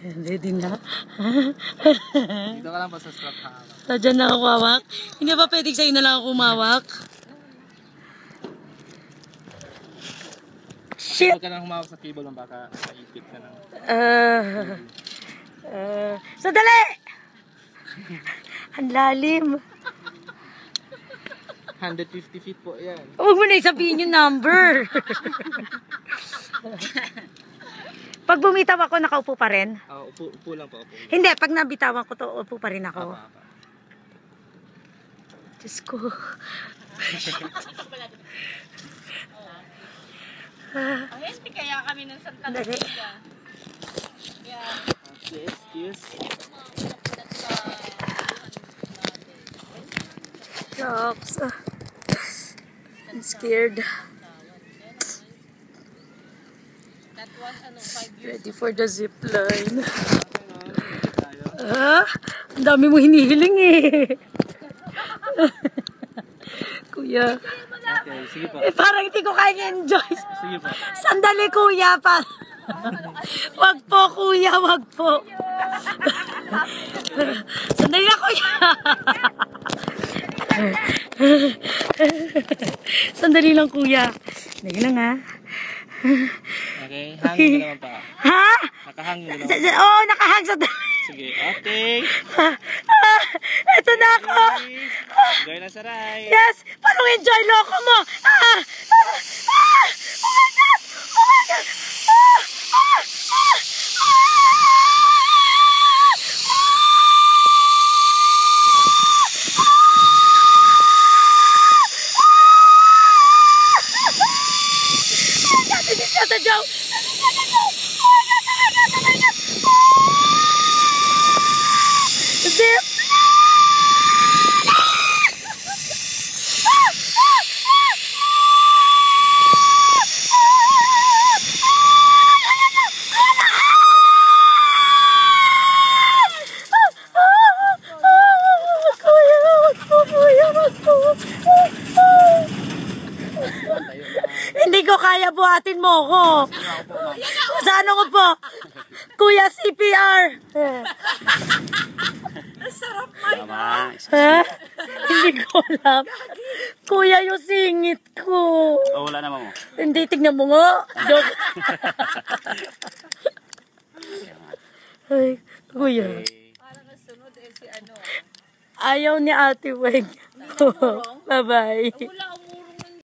Ready na? Dito ka lang pa sa strap hawak. Diyan na ako hawak? Hindi ba pwedeng sa'yo na lang ako humawak? Shit! Huwag ka nang humawak sa cable ng baka naipit ka lang. Sandali! Ang lalim. 150 feet po yan. Huwag mo na isabihin yung number. Pag bumitaw ako, nakaupo pa rin? Upo lang po. Upo. Hindi, pag nabitawan ko to, upo pa rin ako. Diyos ko. Hindi kaya kami ng Santa Lucia. Yes. Shucks. I'm scared. That was 5 years. Ready for the zip line. Ang dami mo hinihiling eh. Kuya. Okay, sige po. Parang hindi ko kaya enjoy. Sige po. Sandali kuya pa. Wag po kuya, wag po. Sandali na kuya. Sandali lang kuya. Sandali lang ha. Okay, hangin ka naman pa. Ha? Nakahangin ka naman. Oo, nakahang sa... Sige, okay. Ito na ako. Enjoy na saray. Yes! Parang enjoy loko mo! Oh my God! Oh my God! Zip! Hindi ko kaya, buhatin mo ko. Sa ano ko po? Kuya, CPR. Sarap man. Ha? Hindi ko alam. Kuya, yung singit ko. Wala naman mo. Hindi, tignan mo nga. Joke. Ay, kuya. Parang nasunod si ano. Ayaw ni Ate Weng. Bye-bye. Wala